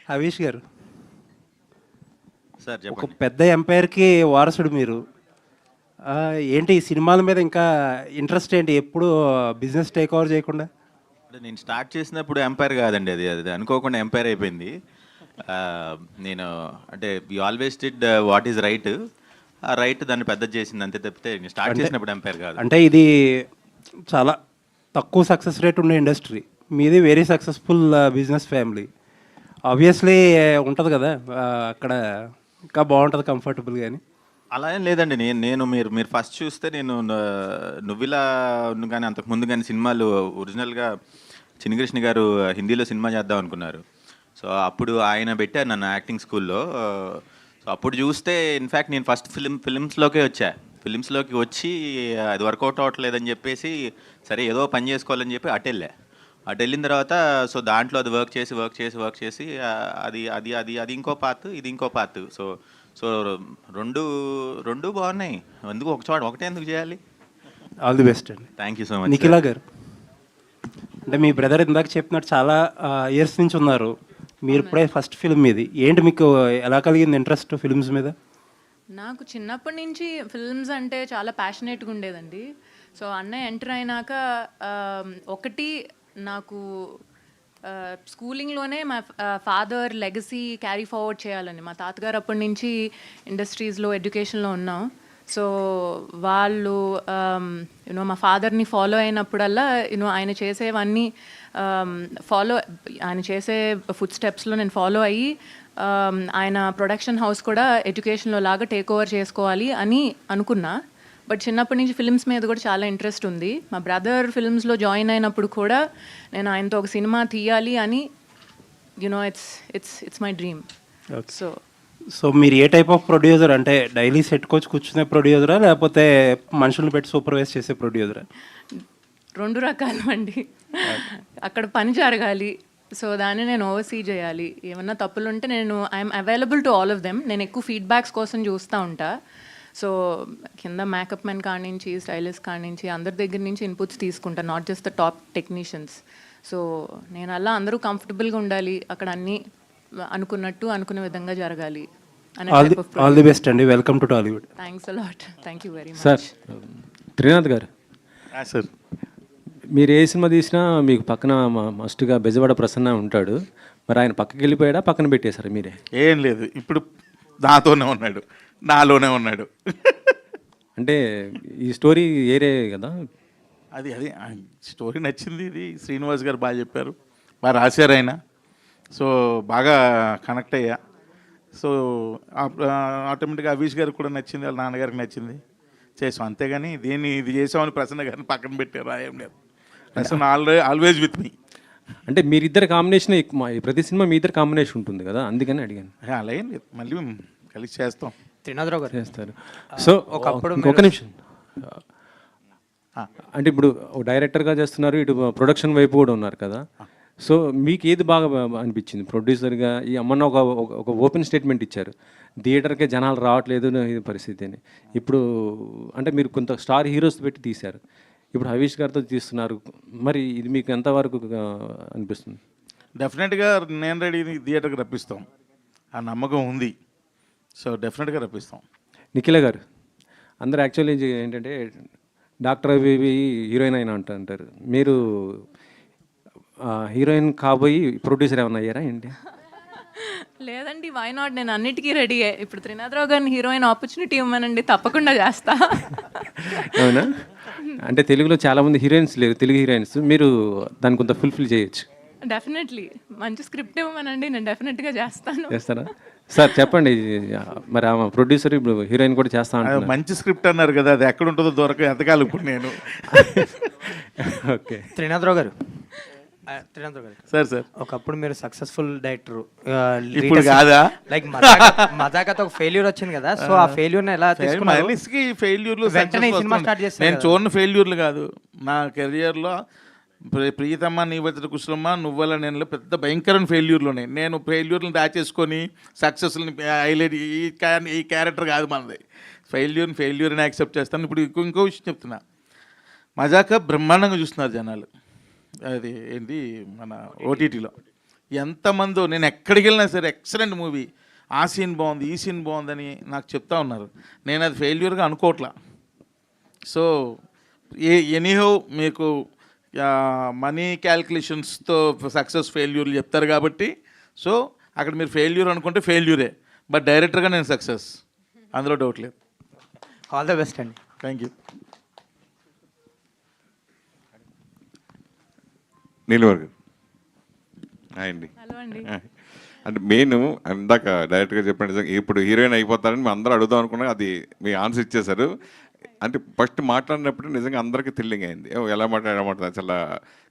హవీష్ గారు, సార్ ఒక చెప్పండి. పెద్ద ఎంపైర్కి వారసుడు మీరు. ఏంటి ఈ సినిమాల మీద ఇంకా ఇంట్రెస్ట్ ఏంటి? ఎప్పుడు బిజినెస్ టేక్ ఓవర్ చేయకుండా? అంటే నేను స్టార్ట్ చేసినప్పుడు ఎంపైర్ కాదండి, అది అది అనుకోకుండా ఎంపైర్ అయిపోయింది. ఆ, నేను అంటే we always did what is right. ఆ రైట్ దాన్ని పెద్ద చేసింది అంతే తప్పితే నేను స్టార్ట్ అంటే చేసినప్పుడు ఎంపైర్ కాదు. అంటే ఇది చాలా తక్కువ సక్సెస్ రేట్ ఉన్న ఇండస్ట్రీ, మీది very successful business family. Obviously ఉంటుంది కదా అక్కడ ఇంకా బాగుంటుంది కంఫర్టబుల్. కానీ అలా ఏం లేదండి. నేను నేను మీరు మీరు ఫస్ట్ చూస్తే నేను నువ్విలా కానీ అంతకు ముందు కానీ సినిమాలు ఒరిజినల్గా చిన్నకృష్ణ గారు హిందీలో సినిమా చేద్దాం అనుకున్నారు. సో అప్పుడు ఆయన పెట్టారు నన్ను యాక్టింగ్ స్కూల్లో. సో అప్పుడు చూస్తే ఇన్ఫ్యాక్ట్ నేను ఫస్ట్ ఫిలిమ్స్లోకే వచ్చా. ఫిలిమ్స్లోకి వచ్చి అది వర్కౌట్ అవ్వట్లేదని చెప్పేసి సరే ఏదో పని చేసుకోవాలని చెప్పి అటు వెళ్ళిన తర్వాత సో దాంట్లో అది వర్క్ చేసి అది అది అది అది ఇంకో పార్ట్, ఇది ఇంకో పార్ట్. సో సో రెండు రెండు బాగున్నాయి. ఎందుకు ఒకటే ఎందుకు చేయాలి? ఆల్ ది బెస్ట్ అండి. Thank you so much. Nikhila గారు, అంటే మీ బ్రదర్ ఇందాక చెప్పినట్టు చాలా ఇయర్స్ నుంచి ఉన్నారు, మీరు ఇప్పుడే ఫస్ట్ ఫిల్మ్ ఇది. ఏంటి మీకు ఎలా కలిగింది ఇంట్రెస్ట్ ఫిల్మ్స్ మీద? నాకు చిన్నప్పటి నుంచి ఫిల్మ్స్ అంటే చాలా ప్యాషనేట్గా ఉండేదండి. సో అన్నయ్య ఎంటర్ అయినాక ఒకటి నాకు స్కూలింగ్లోనే మా ఫాదర్ లెగసీ క్యారీ ఫార్వర్డ్ చేయాలని. మా తాతగారు అప్పటి నుంచి ఇండస్ట్రీస్లో ఎడ్యుకేషన్లో ఉన్నాం. సో వాళ్ళు మా ఫాదర్ని ఫాలో అయినప్పుడల్లా ఆయన చేసేవన్నీ ఆయన చేసే ఫుడ్ స్టెప్స్లో నేను ఫాలో అయ్యి ఆయన ప్రొడక్షన్ హౌస్ కూడా ఎడ్యుకేషన్లో లాగా టేక్ ఓవర్ చేసుకోవాలి అని అనుకున్నా. బట్ చిన్నప్పటి నుంచి ఫిల్మ్స్ మీద కూడా చాలా ఇంట్రెస్ట్ ఉంది. మా బ్రదర్ ఫిల్మ్స్లో జాయిన్ అయినప్పుడు కూడా నేను ఆయనతో ఒక సినిమా తీయాలి అని it's my dream. So so మీరు ఏ టైప్ ఆఫ్ ప్రొడ్యూసర్? అంటే డైలీ సెట్ కోచ్ కూర్చునే ప్రొడ్యూసరా, లేకపోతే మనుషులను పెట్టి సూపర్వైజ్ చేసే ప్రొడ్యూసరా? రెండు రకాలు అండి. అక్కడ పని జరగాలి, సో దాన్ని నేను ఓవర్సీ చేయాలి. ఏమన్నా తప్పులు ఉంటే నేను I'm available to all of them. నేను ఎక్కువ ఫీడ్బ్యాక్స్ కోసం చూస్తూ ఉంటా. సో కింద మేకప్ మెన్ కానించి స్టైలిస్ట్ కానించి అందరి దగ్గర నుంచి ఇన్పుట్స్ తీసుకుంటా, not just the top technicians. So నేను అలా అందరూ కంఫర్టబుల్గా ఉండాలి, అక్కడ అన్నీ అనుకునే విధంగా జరగాలి. ఆల్ ది బెస్ట్ అండి. Welcome to Tollywood. Thanks a lot. Thank you very much. Sir, Trinath గారు, సార్ మీరు ఏ సినిమా తీసినా మీకు పక్కన మస్ట్గా బెజవాడ ప్రసన్న ఉంటాడు. మరి ఆయన పక్కకి వెళ్ళిపోయాడా, పక్కన పెట్టేశారు మీరే? ఏం లేదు, ఇప్పుడు నాతోనే ఉన్నాడు, నాలోనే ఉన్నాడు. అంటే ఈ స్టోరీ ఏరే కదా? అది అది స్టోరీ నచ్చింది. ఇది శ్రీనివాస్ గారు బాగా చెప్పారు, బాగా రాశారు ఆయన. సో బాగా కనెక్ట్ అయ్యా. సో ఆటోమేటిక్గా అవీష్ గారికి కూడా నచ్చింది, వాళ్ళ నాన్నగారికి నచ్చింది, చేసాం. అంతేగాని ఇది చేసామని ప్రసన్న గారిని పక్కన పెట్టారు ఏం లేదు. Prasanna always with me. అంటే మీరిద్దరు కాంబినేషన్ ప్రతి సినిమా మీ ఇద్దరు కాంబినేషన్ ఉంటుంది కదా, అందుకని అడిగాను. అలా ఏం లేదు, మళ్ళీ కలిసి చేస్తాం. త్రినాథరావు గారు చేస్తారు. సో ఒకప్పుడు ఒక నిమిషం, అంటే ఇప్పుడు డైరెక్టర్గా చేస్తున్నారు, ఇటు ప్రొడక్షన్ వైపు కూడా ఉన్నారు కదా. సో మీకు ఏది బాగా అనిపించింది ప్రొడ్యూసర్గా? ఈ అమ్మన్న ఒక ఓపెన్ స్టేట్మెంట్ ఇచ్చారు, థియేటర్కే జనాలు రావట్లేదు ఇది పరిస్థితి అని. ఇప్పుడు అంటే మీరు కొంత స్టార్ హీరోస్ పెట్టి తీశారు, ఇప్పుడు హవీష్ గారితో తీస్తున్నారు, మరి ఇది మీకు ఎంతవరకు అనిపిస్తుంది? డెఫినెట్గా నేను రెడీ, థియేటర్కి రప్పిస్తాం, ఆ నమ్మకం ఉంది. సో డెఫినెట్గా రప్పిస్తాం. నిఖిల గారు, అందరు యాక్చువల్లీ ఏంటంటే డాక్టర్ అవి హీరోయిన్ అయినా అంటారు, మీరు హీరోయిన్ కాబోయి ప్రొడ్యూసర్ ఏమన్నా అయ్యారా ఏంటి? లేదండి, వై నాట్, నేను అన్నిటికీ రెడీ. ఇప్పుడు త్రినాథరావు గారిని హీరోయిన్ ఆపర్చునిటీ ఇవ్వమనండి, తప్పకుండా చేస్తా. అవునా? అంటే తెలుగులో చాలామంది హీరోయిన్స్ లేరు, తెలుగు హీరోయిన్స్, మీరు దాన్ని కొంత ఫుల్ఫిల్ చేయొచ్చు. డెఫినెట్లీ మంచి స్క్రిప్ట్ ఇవ్వమనండి, నేను డెఫినెట్గా చేస్తాను. చేస్తారా? సార్ చెప్పండి, మరి ఆమె ప్రొడ్యూసర్ ఇప్పుడు హీరోయిన్ కూడా చేస్తా అంటున్నారు. మంచి స్క్రిప్ట్ అన్నారు కదా, అది ఎక్కడ ఉంటుందో ఎతకాలి ఇప్పుడు నేను. ఓకే. త్రినాథరావు గారు, సార్ సార్ ఒకప్పుడు మీరు సక్సెస్ఫుల్ డైరెక్టర్, ఇప్పుడు కాదా? లైక్ మజాకతో ఒక ఫెయిల్యూర్ వచ్చింది కదా, సో ఆ ఫెయిల్యూర్ ఎలా తీసుకున్నారు? ఫెయిల్యూర్లు వెంటనే ఈ సినిమా స్టార్ట్ చేస్తారు నేను చూడని ఫెయిల్యూర్లు కాదు నా కెరియర్లో. ప్రియతమ్మ నీ వచ్చి కుశలమ్మ నువ్వల నేను పెద్ద భయంకరమైన ఫెయిల్యూర్లోనే. నేను ఫెయిల్యూర్లను దాచేసుకొని సక్సెస్ని హైలైట్, ఈ క్యారెక్టర్ కాదు మనది. ఫెయిల్యూర్ని యాక్సెప్ట్ చేస్తాను. ఇప్పుడు ఇంకో విషయం చెప్తున్నా, మజాక బ్రహ్మాండంగా చూస్తున్నారు జనాలు. అది ఏంటి మన ఓటీటీలో. ఎంతమందో నేను ఎక్కడికి వెళ్ళినా సరే ఎక్సలెంట్ మూవీ, ఆ సీన్ బాగుంది, ఈ సీన్ బాగుందని నాకు చెప్తా ఉన్నారు. నేను అది ఫెయిల్యూర్గా అనుకోవట్లా. సో ఎనీహౌ మీకు మనీ క్యాల్కులేషన్స్తో సక్సెస్ ఫెయిల్యూర్లు చెప్తారు కాబట్టి, సో అక్కడ మీరు ఫెయిల్యూర్ అనుకుంటే ఫెయిల్యూరే, బట్ డైరెక్టర్గా నేను సక్సెస్, అందులో డౌట్ లేదు. ఆల్ ద బెస్ట్ అండి. Thank you. నీలవర్గ హాయ్ అండి. హలో అండి. అంటే మెయిన్ ఇందాక డైరెక్ట్గా చెప్పినట్టు ఇప్పుడు హీరోయిన్ అయిపోతారని మేము అందరూ అడుగుదాం అనుకున్నా, అది మీ ఆన్సర్ ఇచ్చేశారు. అంటే ఫస్ట్ మాట్లాడినప్పుడు నిజంగా అందరికీ థ్రిల్లింగ్ అయింది. ఎలా మాట్లాడమంటారు, చాలా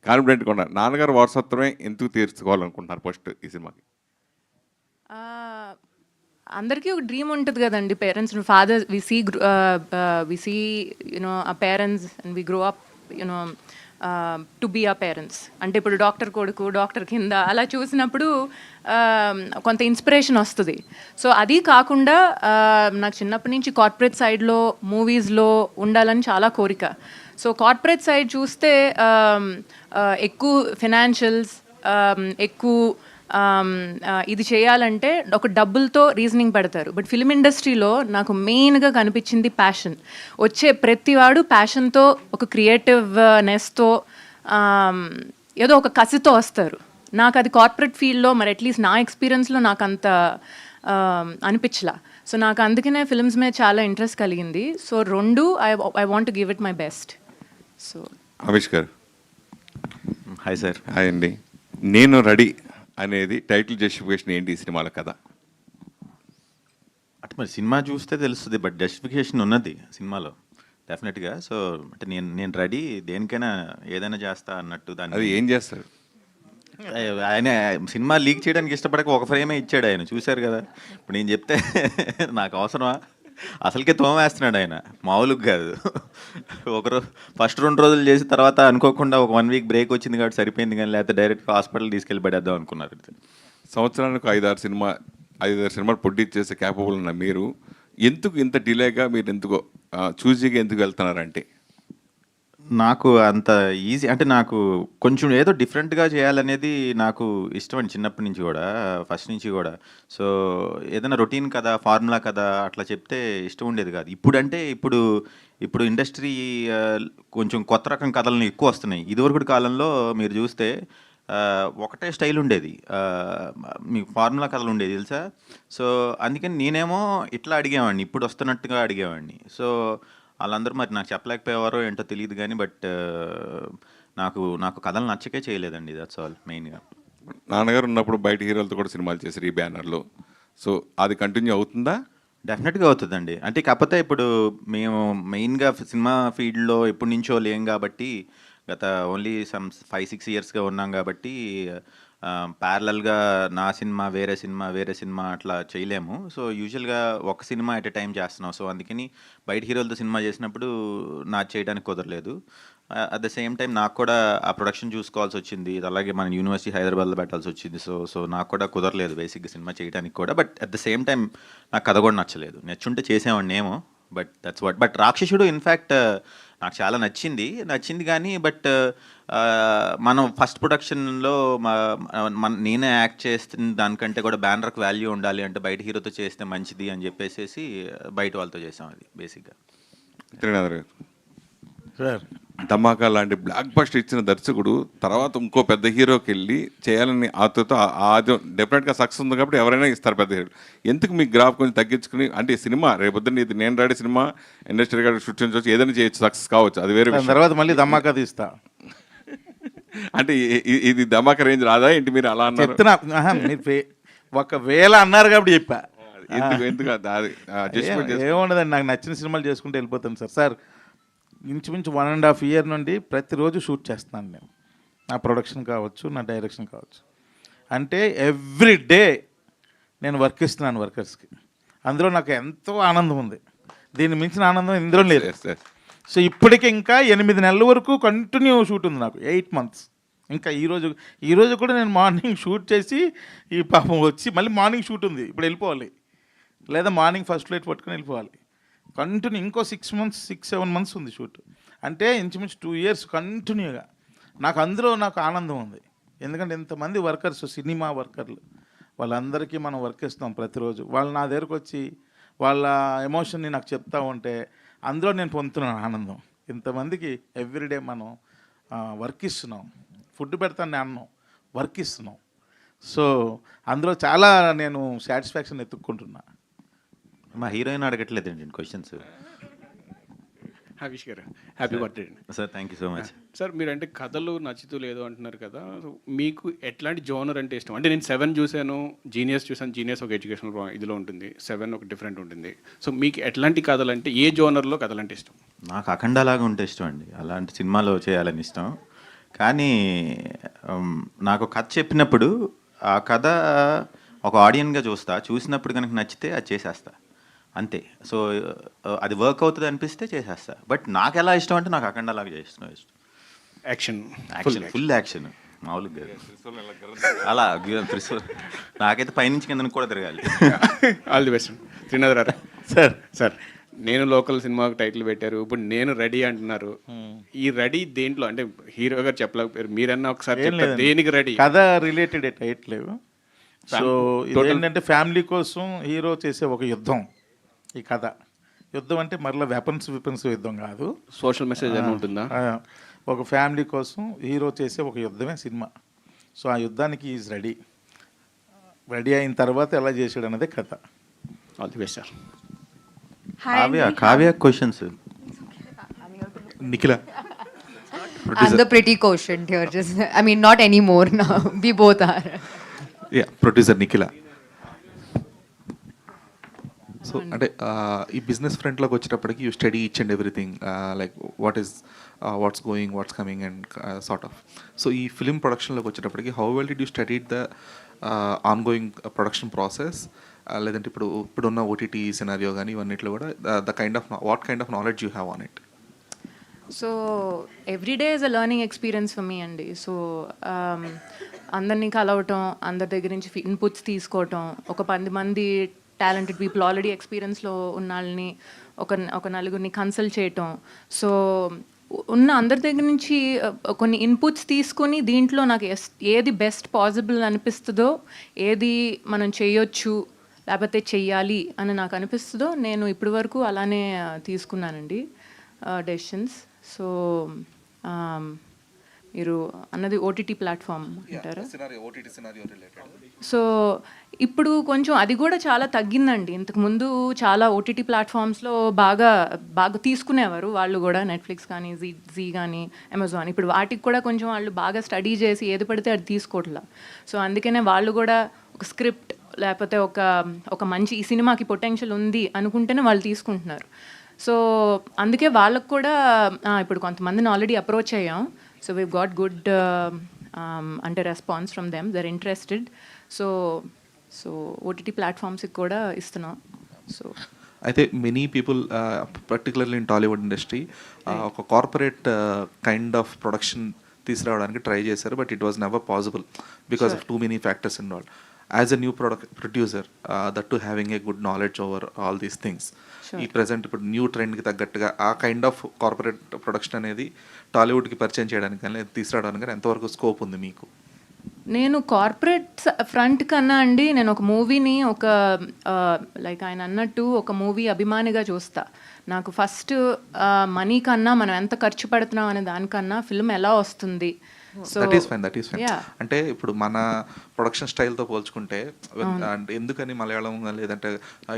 కాన్ఫిడెంట్గా ఉన్నారు. నాన్నగారు వారసత్వమే ఎందుకు తీర్చుకోవాలనుకుంటున్నారు ఫస్ట్ ఈ సినిమాకి? అందరికీ ఒక డ్రీమ్ ఉంటుంది కదండి. Parents, fathers, we see you know a parents and we grow up you know to be a parents. అంటే ఇప్పుడు డాక్టర్ కొడుకు, డాక్టర్ కింద అలా చూసినప్పుడు కొంత ఇన్స్పిరేషన్ వస్తుంది. సో అది కాకుండా నాకు చిన్నప్పటి నుంచి కార్పొరేట్ సైడ్లో మూవీస్లో ఉండాలని చాలా కోరిక. సో కార్పొరేట్ సైడ్ చూస్తే ఎక్కువ ఫినాన్షియల్స్, ఎక్కువ ఇది చేయాలంటే ఒక డబ్బులతో రీజనింగ్ పెడతారు. బట్ ఫిల్మ్ ఇండస్ట్రీలో నాకు మెయిన్గా కనిపించింది ప్యాషన్. వచ్చే ప్రతివాడు ప్యాషన్తో, ఒక క్రియేటివ్నెస్తో, ఏదో ఒక కసితో వస్తారు. నాకు అది కార్పొరేట్ ఫీల్డ్లో, మరి అట్లీస్ట్ నా ఎక్స్పీరియన్స్లో నాకు అంత అనిపించలా. సో నాకు అందుకనే ఫిల్మ్స్ మీద చాలా ఇంట్రెస్ట్ కలిగింది. సో రెండు I want to give it my best. So Avish గారు. Hi sir. హాయ్ అండి. నేను రెడీ అనేది టైటిల్ జస్టిఫికేషన్ ఏంటి ఈ సినిమాల కదా? అంటే మరి సినిమా చూస్తే తెలుస్తుంది, బట్ జస్టిఫికేషన్ ఉన్నది సినిమాలో డెఫినెట్గా. సో అంటే నేను రెడీ, దేనికైనా ఏదైనా చేస్తా అన్నట్టు. అది దాన్ని ఏం చేస్తారు? ఆయన సినిమా లీక్ చేయడానికి ఇష్టపడక ఒక ఫ్రేమే ఇచ్చాడు ఆయన, చూశారు కదా. ఇప్పుడు నేను చెప్తే నాకు అవసరమా? అసలుకే తోమేస్తున్నాడు ఆయన, మామూలుగా కాదు. ఒకరోజు ఫస్ట్ 2 రోజులు చేసి తర్వాత అనుకోకుండా ఒక 1 వీక్ బ్రేక్ వచ్చింది కాబట్టి సరిపోయింది, కానీ లేకపోతే డైరెక్ట్గా హాస్పిటల్ తీసుకెళ్ళి పడేద్దాం అనుకున్నారు. సంవత్సరానికి 5-6 సినిమాలు ప్రొడ్యూస్ చేసే క్యాపబుల్ ఉన్న మీరు ఎందుకు ఇంత డిలేగా, మీరు ఎందుకో చూజీగా ఎందుకు వెళ్తున్నారంటే? నాకు అంత ఈజీ అంటే నాకు కొంచెం ఏదో డిఫరెంట్గా చేయాలనేది నాకు ఇష్టం అండి, చిన్నప్పటి నుంచి కూడా, ఫస్ట్ నుంచి కూడా. సో ఏదైనా రొటీన్ కదా, ఫార్ములా కదా అట్లా చెప్తే ఇష్టం ఉండేది కాదు. ఇప్పుడు ఇండస్ట్రీ కొంచెం కొత్త రకం కథలను ఎక్కువ వస్తున్నాయి. ఇదివరకు కాలంలో మీరు చూస్తే ఒకటే స్టైల్ ఉండేది, మీకు ఫార్ములా కథలు ఉండేది తెలుసా. సో అందుకని నేనేమో ఇట్లా అడిగేవాడిని, ఇప్పుడు వస్తున్నట్టుగా అడిగేవాడిని. సో వాళ్ళందరూ మరి నాకు చెప్పలేకపోయేవారో ఏంటో తెలియదు కానీ, బట్ నాకు కథలు నచ్చకే చేయలేదండి. దట్స్ ఆల్ మెయిన్గా. నాన్నగారు ఉన్నప్పుడు బయట హీరోలతో కూడా సినిమాలు చేశారు ఈ బ్యానర్లో. సో అది కంటిన్యూ అవుతుందా? డెఫినెట్గా అవుతుందండి. అంటే కాకపోతే ఇప్పుడు మేము మెయిన్గా సినిమా ఫీల్డ్లో ఎప్పటి నుంచో లేం కాబట్టి, గత ఓన్లీ 5-6 ఇయర్స్గా ఉన్నాం కాబట్టి ప్యారలల్గా నా సినిమా వేరే సినిమా అట్లా చేయలేము. సో యూజువల్గా ఒక సినిమా ఎట్ ఎ టైం చేస్తున్నాం. సో అందుకని బయట హీరోలతో సినిమా చేసినప్పుడు నాకు చేయడానికి కుదరలేదు. అట్ ద సేమ్ టైం నాకు కూడా ఆ ప్రొడక్షన్ చూసుకోవాల్సి వచ్చింది, అలాగే మన యూనివర్సిటీ హైదరాబాద్లో పెట్టాల్సి వచ్చింది. సో నాకు కూడా కుదరలేదు బేసిక్గా సినిమా చేయడానికి కూడా. But at the same time నాకు కథ కూడా నచ్చలేదు. నచ్చుంటే చేసేవాడిని ఏమో, బట్ దట్స్ వాట్. బట్ రాక్షసుడు ఇన్ఫ్యాక్ట్ నాకు చాలా నచ్చింది కానీ, బట్ మనం ఫస్ట్ ప్రొడక్షన్లో నేనే యాక్ట్ చేస్తున్న దానికంటే కూడా బ్యానర్కి వాల్యూ ఉండాలి అంటే బయట హీరోతో చేస్తే మంచిది అని చెప్పేసి బయట వాళ్ళతో చేసాం అది బేసిక్గా. సార్ ధమాకా లాంటి బ్లాక్ బస్టర్ ఇచ్చిన దర్శకుడు తర్వాత ఇంకో పెద్ద హీరోకి వెళ్ళి చేయాలని ఆతృత, అది డెఫినెట్గా సక్సెస్ ఉంది కాబట్టి ఎవరైనా ఇస్తారు పెద్ద హీరో. ఎందుకు మీ గ్రాఫ్ కొంచెం తగ్గించుకుని, అంటే సినిమా రేపొద్దున ఇది నేను రెడీ సినిమా ఇండస్ట్రీ గారు సృష్టించవచ్చు, ఏదైనా చేయొచ్చు, సక్సెస్ కావచ్చు, అది వేరే విషయం. తర్వాత మళ్ళీ ధమాకా తీస్తా అంటే ఇది ధమాకా రేంజ్ రాదా ఏంటి? మీరు అలా అన్నారు. చెప్తున్నా, మీరు ఒకవేళ అన్నారు కాబట్టి చెప్పా. ఎందుకు ఏముండదండి, నాకు నచ్చిన సినిమాలు చేసుకుంటూ వెళ్ళిపోతాను సార్. సార్ ఇంచుమించు 1.5 year నుండి ప్రతిరోజు షూట్ చేస్తున్నాను నేను. నా ప్రొడక్షన్ కావచ్చు, నా డైరెక్షన్ కావచ్చు. అంటే ఎవ్రీ డే నేను వర్క్ ఇస్తున్నాను వర్కర్స్కి. అందులో నాకు ఎంతో ఆనందం ఉంది, దీన్ని మించిన ఆనందం ఇందులో లేదు. సో ఇప్పటికి ఇంకా 8 నెలల వరకు కంటిన్యూ షూట్ ఉంది నాకు, 8 months. ఇంకా ఈరోజు కూడా నేను మార్నింగ్ షూట్ చేసి ఈ పాపం వచ్చి మళ్ళీ మార్నింగ్ షూట్ ఉంది, ఇప్పుడు వెళ్ళిపోవాలి, లేదా మార్నింగ్ ఫస్ట్ ఫ్లైట్ పట్టుకుని వెళ్ళిపోవాలి. కంటిన్యూ ఇంకో 6-7 months ఉంది షూట్. అంటే ఇంచుమించు 2 years కంటిన్యూగా. నాకు అందులో నాకు ఆనందం ఉంది. ఎందుకంటే ఇంతమంది వర్కర్స్, సినిమా వర్కర్లు, వాళ్ళందరికీ మనం వర్క్ ఇస్తాం ప్రతిరోజు. వాళ్ళు నా దగ్గరకు వచ్చి వాళ్ళ ఎమోషన్ని నాకు చెప్తా ఉంటే అందులో నేను పొందుతున్నాను ఆనందం. ఇంతమందికి ఎవ్రీడే మనం వర్క్ ఇస్తున్నాం, ఫుడ్ పెడతాను అన్నాం, వర్క్ ఇస్తున్నాం. సో అందులో చాలా నేను సాటిస్ఫాక్షన్ ఎత్తుక్కుంటున్నా. మా హీరోయిన్ అడగట్లేదండి క్వశ్చన్స్. హరీష్ గారు హ్యాపీ బర్త్డే అండి. Sir thank you so much. Sir మీరు అంటే కథలు నచ్చుతూ లేదు అంటున్నారు కదా, సో మీకు ఎట్లాంటి జోనర్ అంటే ఇష్టం? అంటే నేను 7 చూశాను, జీనియస్ చూశాను. జీనియస్ ఒక ఎడ్యుకేషనల్ ఇదిలో ఉంటుంది, 7 ఒక డిఫరెంట్ ఉంటుంది. సో మీకు ఎట్లాంటి కథలు అంటే, ఏ జోనర్లో కథలు అంటే ఇష్టం? నాకు అఖండలాగా ఉంటే ఇష్టం అండి, అలాంటి సినిమాలో చేయాలని ఇష్టం. కానీ నాకు కథ చెప్పినప్పుడు ఆ కథ ఒక ఆడియన్గా చూసినప్పుడు కనుక నచ్చితే అది చేసేస్తా అంతే. సో అది వర్క్ అవుతుంది అనిపిస్తే చేసేస్తా. బట్ నాకు ఎలా ఇష్టం అంటే నాకు అఖండలాగా చేసిన ఇష్టం. యాక్షన్ ఫుల్ యాక్షన్ మామూలుగా అలా త్రిశూల్ నాకైతే పైనుంచి కింద కూడా తిరగాలి. All the best. Srinath sir నేను లోకల్ సినిమాకి టైటిల్ పెట్టారు, ఇప్పుడు నేను రెడీ అంటున్నారు. ఈ రెడీ దేంట్లో అంటే హీరో గారు చెప్పలేకపోయారు, మీరన్నా ఒకసారి చెప్తారు దేనికి రెడీ? కథ రిలేటెడ్ టైటిల్. సో ఏంటంటే ఫ్యామిలీ కోసం హీరో చేసే ఒక యుద్ధం ఈ కథ. యుద్ధం అంటే మరలా వెపన్స్ యుద్ధం కాదు, సోషల్ మెసేజ్ అని ఉంటుందా? ఒక ఫ్యామిలీ కోసం హీరో చేసే ఒక యుద్ధమే సినిమా. సో ఆ యుద్ధానికి ఈజ్ రెడీ అయిన తర్వాత ఎలా చేసాడు అన్నదే కథ. All the best sir. Kavya questions. Nikhila. I'm the pretty quotient here. Just, I mean, not anymore now. We both are. Yeah, producer Nikhila. So అంటే ఈ బిజినెస్ ఫ్రంట్లోకి వచ్చేటప్పటికి you study each and everything, like what's going, what's coming and sort of. So ఈ film ప్రొడక్షన్లోకి వచ్చేటప్పటికి how well did you study the ongoing production process? లేదంటే ఇప్పుడున్న OTT scenario కానీ ఇవన్నిట్లో కూడా what kind of knowledge you have on it? So every day is a learning experience for me అండి. So అందరినీ కలవటం, అందరి దగ్గర నుంచి ఇన్పుట్స్ తీసుకోవటం, ఒక 10 మంది టాలెంటెడ్ పీపుల్ ఆల్రెడీ ఎక్స్పీరియన్స్లో ఉన్న వాళ్ళని ఒక నలుగురిని కన్సల్ట్ చేయటం. సో ఉన్న అందరి దగ్గర నుంచి కొన్ని ఇన్పుట్స్ తీసుకొని దీంట్లో నాకు ఏది బెస్ట్ పాసిబుల్ అనిపిస్తుందో, ఏది మనం చేయొచ్చు లేకపోతే చెయ్యాలి అని నాకు అనిపిస్తుందో నేను ఇప్పటి వరకు అలానే తీసుకున్నానండి డెసిషన్స్. సో మీరు అన్నది ఓటీటీ ప్లాట్ఫామ్ అంటారా? సో ఇప్పుడు కొంచెం అది కూడా చాలా తగ్గిందండి. ఇంతకుముందు చాలా ఓటీటీ ప్లాట్ఫామ్స్లో బాగా తీసుకునేవారు వాళ్ళు కూడా, నెట్ఫ్లిక్స్ కానీ జీ కానీ అమెజాన్. ఇప్పుడు వాటికి కూడా కొంచెం వాళ్ళు బాగా స్టడీ చేసి ఏది పడితే అది తీసుకోవట్లా. సో అందుకనే వాళ్ళు కూడా ఒక స్క్రిప్ట్ లేకపోతే ఒక మంచి ఈ సినిమాకి పొటెన్షియల్ ఉంది అనుకుంటేనే వాళ్ళు తీసుకుంటున్నారు. సో అందుకే వాళ్ళకు కూడా ఇప్పుడు కొంతమందిని ఆల్రెడీ అప్రోచ్ అయ్యాం. సో వీ గాట్ గుడ్ అంటే response from them, they're interested. So OTT ప్లాట్ఫామ్స్కి కూడా ఇస్తున్నాం. సో అయితే many people particularly in Tollywood industry ఒక కార్పొరేట్ కైండ్ ఆఫ్ ప్రొడక్షన్ తీసుకురావడానికి ట్రై చేశారు, but it was never possible because of too many factors involve. As a new producer, that to having a good knowledge over all these things, ఈ present ఇప్పుడు new ట్రెండ్కి తగ్గట్టుగా ఆ kind of corporate production అనేది టాలీవుడ్కి పరిచయం చేయడానికి కానీ తీసుకురావడానికి కానీ ఎంతవరకు స్కోప్ ఉంది మీకు? నేను కార్పొరేట్ ఫ్రంట్ కన్నా అండి, నేను ఒక మూవీని లైక్ ఆయన అన్నట్టు ఒక మూవీ అభిమానిగా చూస్తా. నాకు ఫస్ట్ మనీ కన్నా మనం ఎంత ఖర్చు పెడుతున్నాం అనే దానికన్నా ఫిల్మ్ ఎలా వస్తుంది. That is fine. అంటే ఇప్పుడు మన ప్రొడక్షన్ స్టైల్తో పోల్చుకుంటే అంటే ఎందుకని మలయాళం లేదంటే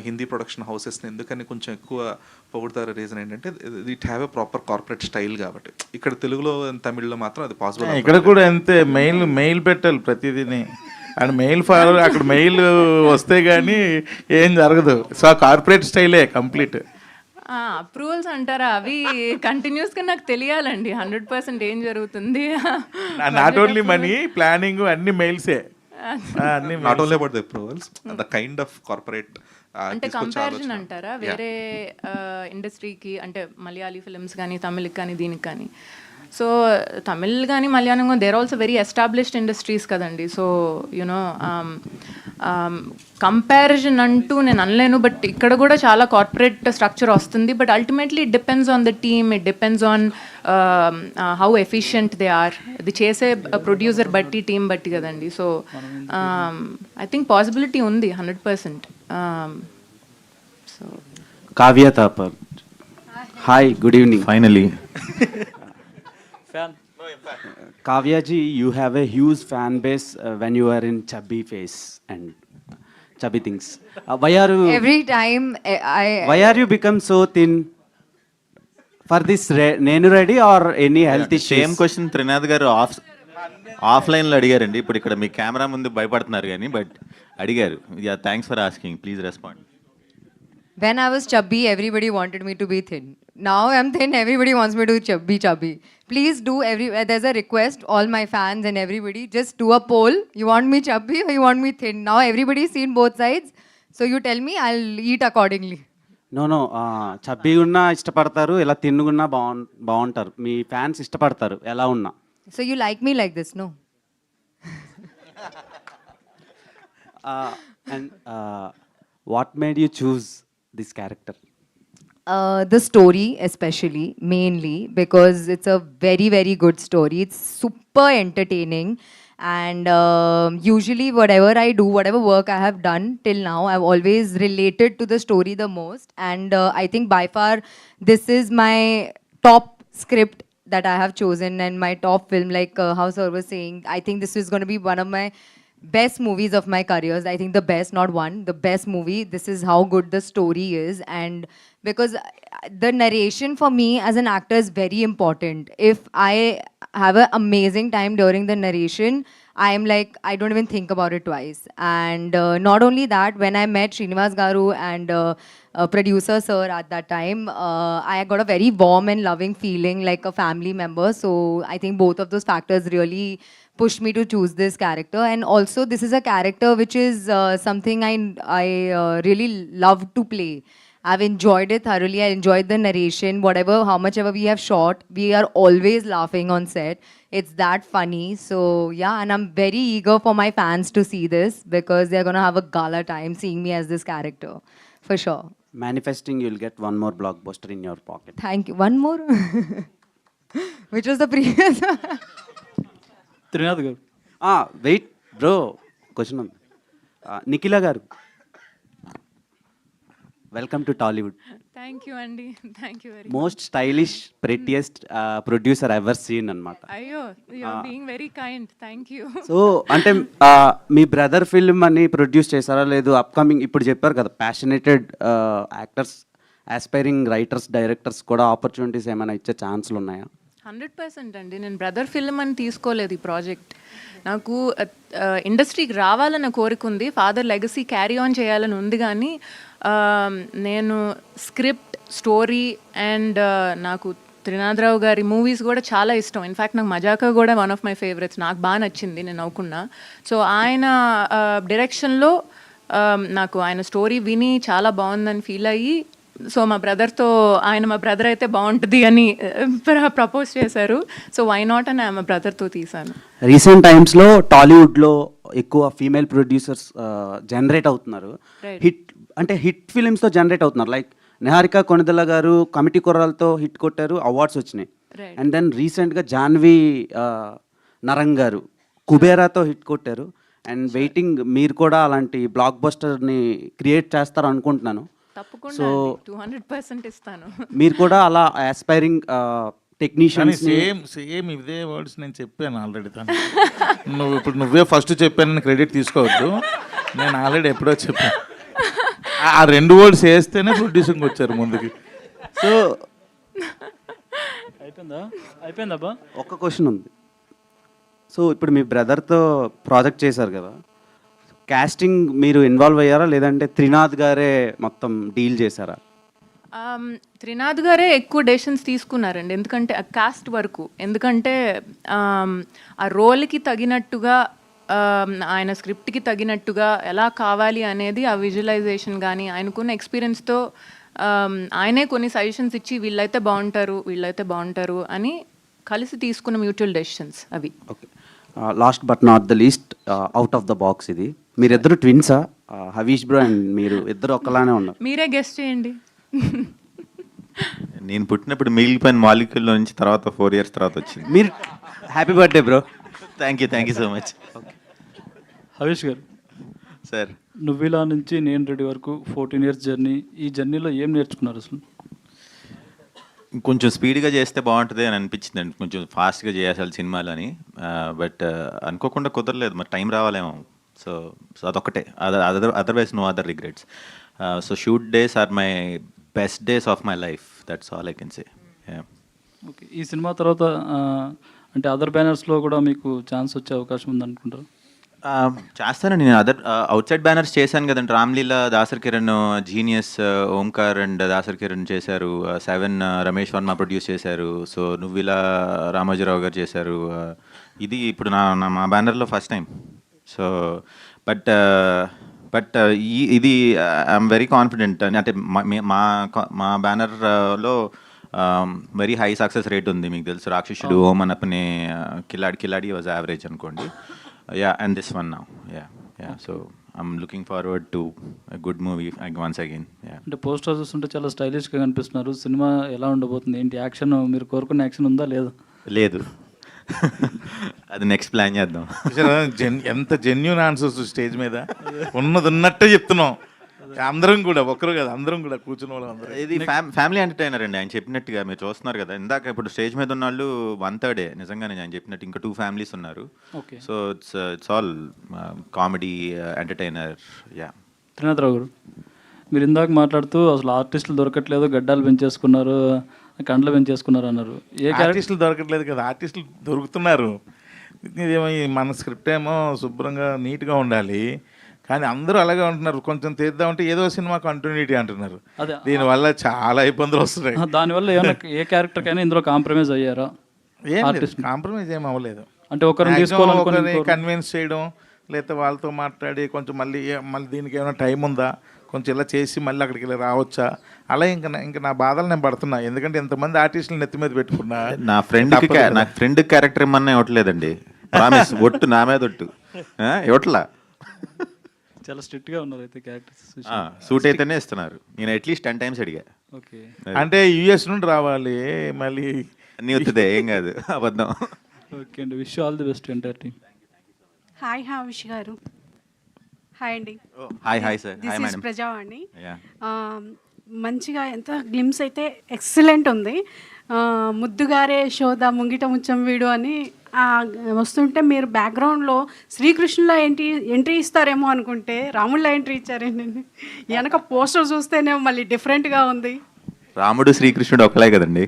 హిందీ ప్రొడక్షన్ హౌసెస్ని ఎందుకని కొంచెం ఎక్కువ పొగుడుతారు? రీజన్ ఏంటంటే it have a proper corporate style కాబట్టి. ఇక్కడ తెలుగులో తమిళ్లో మాత్రం అది పాసిబుల్. ఇక్కడ కూడా అంతే, మెయిల్ పెట్టాలి ప్రతిదీని, అండ్ మెయిల్ ఫాలో అక్కడ మెయిల్ వస్తే కానీ ఏం జరగదు. సో ఆ కార్పొరేట్ స్టైలే కంప్లీట్. అప్రూవల్స్ అంటారా, అవి కంటిన్యూస్గా నాకు తెలియాలండి 100% ఏం జరుగుతుంది. నాట్ ఓన్లీ మనీ, ప్లానింగ్ అన్ని మెయిల్సే. Not only about the approvals, the kind of corporate అంటే కంపారిజన్ అంటారా వేరే ఇండస్ట్రీకి, అంటే మలయాళీ ఫిల్మ్స్ కానీ తమిళకి కానీ దీనికి కానీ. సో తమిళ్ కానీ మలయాళం కానీ there also very established industries కదండి. సో యునో కంపారిజన్ అంటూ నేను అనలేను, బట్ ఇక్కడ కూడా చాలా కార్పొరేట్ స్ట్రక్చర్ వస్తుంది. But ultimately it depends on the team, it depends on how efficient they are. ఇది చేసే ప్రొడ్యూసర్ బట్టి, టీం బట్టి కదండి. సో ఐ థింక్ పాసిబిలిటీ ఉంది 100%. So Kavya Thapar. Hi, good evening. Finally Kavya ji, you have a huge fan base when you are in chubby face and chubby things. Why are you Every time why are you become so thin? For this Nenu Reddy or any health issues? Same question Trinath గారు ఆఫ్లైన్లో అడిగారండి. ఇప్పుడు ఇక్కడ మీ camera ముందు భయపడుతున్నారు కానీ but అడిగారు. Yeah, thanks for asking, please respond. when I was chubby, everybody wanted me to be thin. Now I'm thin, everybody wants me to be chubby. Please do there's a request, all my fans and everybody, just do a poll. You want me chubby or you want me thin? Now everybody's seen both sides. So you tell me, I'll eat accordingly. No, chubby ఉన్నా ఇష్టపడతారు, ఇలా తిన్నుగున్నా బాగుంటారు. మీ fans ఇష్టపడతారు ఎలా ఉన్నా. So you like me like this, no? And what made you choose this character? The story, especially, mainly, because it's a very, very good story. It's super entertaining. And usually, whatever I do, whatever work I have done till now, I've always related to the story the most. And I think by far, this is my top script that I have chosen and my top film. Like how sir was saying, I think this is going to be one of my best movies of my careers. I think the best, not one, the best movie. This is how good the story is. And because the narration for me as an actor is very important. If I have an amazing time during the narration, I am like, I don't even think about it twice. And not only that, when I met Srinivas Garu and producer sir at that time, I got a very warm and loving feeling like a family member. So I think both of those factors really pushed me to choose this character. And also this is a character which is something I really love to play. I've enjoyed it thoroughly. I enjoyed the narration, how much ever we have shot, we are always laughing on set. It's that funny. So yeah, and I'm very eager for my fans to see this because they're going to have a gala time seeing me as this character, for sure. Manifesting, you'll get one more blockbuster in your pocket. Thank you. One more? Which was the previous one? Trinath గారు wait bro, question ఉంది. నిఖిల గారు, welcome to Tollywood. Thank you అండి, thank you very most stylish prettiest producer ever seen అనమాట. అయ్యో, you are being very kind, thank you. So అంటే మీ brother film అని produce చేశారా లేదు? అప్కమింగ్ ఇప్పుడు చెప్పారు కదా, passionated actors, aspiring writers, directors కూడా ఆపర్చునిటీస్ ఏమైనా ఇచ్చే ఛాన్స్లు ఉన్నాయా? 100% అండి. నేను బ్రదర్ ఫిల్మ్ అని తీసుకోలేదు ఈ ప్రాజెక్ట్. నాకు ఇండస్ట్రీకి రావాలన్న కోరిక ఉంది, ఫాదర్ లెగసీ క్యారీ ఆన్ చేయాలని ఉంది. కానీ నేను స్క్రిప్ట్, స్టోరీ అండ్ నాకు త్రినాథరావు గారి మూవీస్ కూడా చాలా ఇష్టం. ఇన్ఫ్యాక్ట్ నాకు మజాకా కూడా వన్ ఆఫ్ మై ఫేవరెట్స్, నాకు బాగా నచ్చింది, నేను నవ్వుకున్నా. సో ఆయన డైరెక్షన్లో నాకు ఆయన స్టోరీ విని చాలా బాగుందని ఫీల్ అయ్యి, సో మా బ్రదర్తో, ఆయన మా బ్రదర్ అయితే బాగుంటుంది అని ప్రపోజ్ చేశారు. సో వై నాట్ అని మా బ్రదర్తో తీశాను. రీసెంట్ టైమ్స్లో టాలీవుడ్లో ఎక్కువ ఫీమేల్ ప్రొడ్యూసర్స్ జనరేట్ అవుతున్నారు. హిట్ ఫిలిమ్స్తో జనరేట్ అవుతున్నారు. లైక్ నిహారిక కొనిదెల గారు కమిటీ కుర్రాలతో హిట్ కొట్టారు, అవార్డ్స్ వచ్చినాయి. అండ్ దెన్ రీసెంట్గా జాన్వి నరంగ్ గారు కుబేరాతో హిట్ కొట్టారు. అండ్ వెయిటింగ్, మీరు కూడా అలాంటి బ్లాక్ బస్టర్ని క్రియేట్ చేస్తారు అనుకుంటున్నాను. తప్పకుండా 200% ఇస్తాను. మీరు కూడా అలా ఆస్పైరింగ్ టెక్నీషియన్స్. సేమ్ ఇదే వర్డ్స్ నేను చెప్పాను ఆల్రెడీ. నువ్వే ఫస్ట్ చెప్పానని క్రెడిట్ తీసుకోవద్దు, నేను ఆల్రెడీ ఎప్పుడో చెప్పాను. ఆ రెండు వర్డ్స్ వేస్తేనే ప్రొడ్యూసింగ్ వచ్చారు ముందుకి. సో అయిపోయిందా? ఒక్క క్వశ్చన్ ఉంది. సో ఇప్పుడు మీ బ్రదర్తో ప్రాజెక్ట్ చేశారు కదా, కాస్టింగ్ మీరు ఇన్వాల్వ్ అయ్యారా లేదంటే త్రినాథ్ గారే మొత్తం డీల్ చేశారా? త్రినాథ్ గారే ఎక్కువ డెసిషన్స్ తీసుకున్నారండి, ఎందుకంటే ఆ కాస్ట్ వరకు. ఎందుకంటే ఆ రోల్కి తగినట్టుగా, ఆయన స్క్రిప్ట్కి తగినట్టుగా ఎలా కావాలి అనేది ఆ విజువలైజేషన్ కానీ ఆయనకున్న ఎక్స్పీరియన్స్తో ఆయనే కొన్ని సజెషన్స్ ఇచ్చి వీళ్ళైతే బాగుంటారు అని కలిసి తీసుకున్న మ్యూచువల్ డెసిషన్స్ అవి. Okay, last but not the least, out of the box ఇది, మీరిద్దరు ట్విన్సా? హవీష్ బ్రో అండ్ మీరు ఇద్దరు ఒక్కలానే ఉన్నారు. మీరే గెస్ట్ చేయండి. నేను పుట్టినప్పుడు మిగిలిపోయిన మాలిక్యూల్ నుంచి తర్వాత 4 years తర్వాత వచ్చింది. మీరు happy birthday bro. Thank you so much. Harish గారు, సార్ నువ్విలా నుంచి నేను రెడీ వరకు 14 years జర్నీ, ఈ జర్నీలో ఏం నేర్చుకున్నారు అసలు? కొంచెం స్పీడ్గా చేస్తే బాగుంటుంది అని అనిపించింది అండి, కొంచెం ఫాస్ట్గా చేయాలి సినిమాలు అని. బట్ అనుకోకుండా కుదరలేదు, మరి టైం రావాలేమో. సో అదొక్కటే, otherwise no other regrets. So shoot days are my best days of my life, that's all I can say. Okay, ఈ సినిమా తర్వాత అంటే అదర్ బ్యానర్స్లో కూడా మీకు ఛాన్స్ వచ్చే అవకాశం ఉందనుకుంటారు? చేస్తానండి, నేను అదర్ అవుట్ సైడ్ బ్యానర్స్ చేశాను కదండి. రామ్లీలా దాసర్ కిరణ్, జీనియస్ ఓంకార్ అండ్ దాసర్ కిరణ్ చేశారు. 7 రమేష్ వర్మ ప్రొడ్యూస్ చేశారు. సో నువ్విలా రామోజీరావు గారు చేశారు. ఇది ఇప్పుడు మా బ్యానర్లో ఫస్ట్ టైం. సో బట్ ఇది ఐఎమ్ వెరీ కాన్ఫిడెంట్. అంటే మా బ్యానర్లో వెరీ హై సక్సెస్ రేట్ ఉంది. మీకు తెలుసు, రాక్షసుడు, ఓం అనపనే, కిలాడి వాజ్ యావరేజ్ అనుకోండి. And this one now. So I'm looking forward to a good movie once again. అంటే పోస్టర్ చూస్తుంటే చాలా స్టైలిష్గా కనిపిస్తున్నారు. సినిమా ఎలా ఉండబోతుంది, ఏంటి యాక్షన్, మీరు కోరుకున్న యాక్షన్ ఉందా లేదా? లేదు, అది నెక్స్ట్ ప్లాన్ చేద్దాం. ఎంత జెన్యూన్ ఆన్సర్స్ స్టేజ్ మీద ఉన్నది ఉన్నట్టే చెప్తున్నాం. అందరం కూడా, ఒక్కరు కదా, అందరం కూడా కూర్చున్న వాళ్ళు అందరూ. ఇది ఫ్యామిలీ ఎంటర్టైనర్ అండి, ఆయన చెప్పినట్టుగా. మీరు చూస్తున్నారు కదా ఇందాక, ఇప్పుడు స్టేజ్ మీద ఉన్న వాళ్ళు 1/3 నిజంగానే ఆయన చెప్పినట్టు. ఇంకా 2 families ఉన్నారు. So it's all comedy entertainer. Trinatha Rao గారు, మీరు ఇందాక మాట్లాడుతూ అసలు ఆర్టిస్టులు దొరకట్లేదు, గడ్డాలు పెంచేసుకున్నారు, కండ్లు పెంచేసుకున్నారు అన్నారు. ఆర్టిస్టులు దొరకట్లేదు కదా, ఆర్టిస్టులు దొరుకుతున్నారు. ఇదేమో మన స్క్రిప్ట్ ఏమో శుభ్రంగా నీట్గా ఉండాలి, కానీ అందరూ అలాగే ఉంటున్నారు. కొంచెం తీద్దామంటే ఏదో సినిమా కంటిన్యూటీ అంటున్నారు. దీనివల్ల చాలా ఇబ్బందులు వస్తున్నాయి. దానివల్ల ఏమైనా ఏ క్యారెక్టర్ కైనా ఇందులో కాంప్రమైజ్ అయ్యారా? కాంప్రమైజ్ ఏం అవ్వలేదు. అంటే ఒకరిని కన్విన్స్ చేయడం, లేకపోతే వాళ్ళతో మాట్లాడి కొంచెం మళ్ళీ దీనికి ఏమైనా టైం ఉందా, కొంచెం ఇలా చేసి మళ్ళీ అక్కడికి వెళ్ళి రావచ్చా, అలా ఇంకా నా బాధలు నేను పడుతున్నా. ఎందుకంటే ఎంతమంది ఆర్టిస్టులు నెత్తి మీద పెట్టుకున్నా. నా ఫ్రెండ్ క్యారెక్టర్ ఏమన్నా ఇవ్వట్లేదండి, ప్రామిస్. ఒట్టు నా మీద ఒట్టు ఇవ్వట్లా. చాలా స్ట్రిక్ట్గా ఉన్నారు అయితే క్యారెక్టర్స్. సూట్ అయితేనే ఇస్తున్నారు. నేను అట్లీస్ట్ 10 times అడిగా. ఓకే, అంటే యుఎస్ నుండి రావాలి, మళ్ళీ అన్నీ వస్తుందే, ఏం కాదు, అబద్ధం. ఓకే అండి, wish all the best entire team. Hi Havish గారు. హాయ్ అండి. Hi sir. This is Prajavani. మంచిగా ఎంత గ్లిమ్స్ అయితే ఎక్సలెంట్ ఉంది. ముద్దుగారే యశోద ముంగిట ముచ్చం వీడు అని వస్తుంటే మీరు బ్యాక్గ్రౌండ్లో శ్రీకృష్ణులో ఎంట్రీ ఇస్తారేమో అనుకుంటే రాముడిలో ఎంట్రీ ఇచ్చారండి. వెనక పోస్టర్ చూస్తేనే మళ్ళీ డిఫరెంట్గా ఉంది. రాముడు శ్రీకృష్ణుడు ఒకలే కదండి.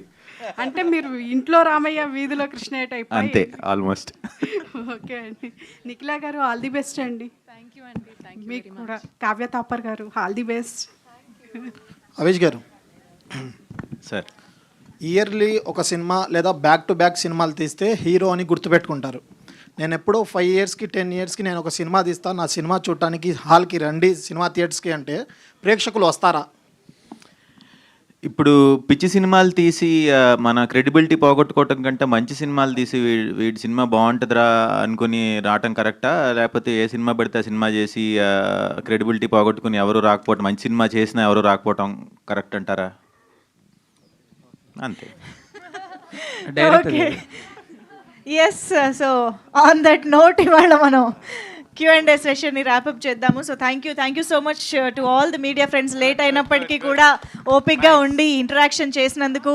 అంటే మీరు ఇంట్లో రామయ్య, వీధిలో కృష్ణయ్య టైప్. అంతే ఆల్మోస్ట్. ఓకే అండి. నిఖిలా గారు ఆల్ ది బెస్ట్ అండి. థ్యాంక్ యూ అండి. మీకు కూడా. కావ్య తాపర్ గారు ఆల్ ది బెస్ట్. అవేష్ గారు, సార్, ఇయర్లీ ఒక సినిమా లేదా బ్యాక్ టు బ్యాక్ సినిమాలు తీస్తే హీరో అని గుర్తుపెట్టుకుంటారు. నేను ఎప్పుడో 5 yearsకి 10 yearsకి నేను ఒక సినిమా తీస్తాను, నా సినిమా చూడటానికి హాల్కి రండి, సినిమా థియేటర్స్కి అంటే ప్రేక్షకులు వస్తారా? ఇప్పుడు పిచ్చి సినిమాలు తీసి మన క్రెడిబిలిటీ పోగొట్టుకోవటం కంటే మంచి సినిమాలు తీసి వీడి సినిమా బాగుంటుందిరా అనుకుని రావటం కరెక్టా, లేకపోతే ఏ సినిమా పడితే ఆ సినిమా చేసి క్రెడిబిలిటీ పోగొట్టుకుని ఎవరు రాకపోవటం, మంచి సినిమా చేసినా ఎవరు రాకపోవటం కరెక్ట్ అంటారా? అంతే. Yes, so on that note ఇవాళ మనం Q&A సెషన్ని ర్యాపప్ చేద్దాము. So thank you so much to all the media friends. Late అయినప్పటికీ కూడా ఓపిక్గా ఉండి ఇంటరాక్షన్ చేసినందుకు.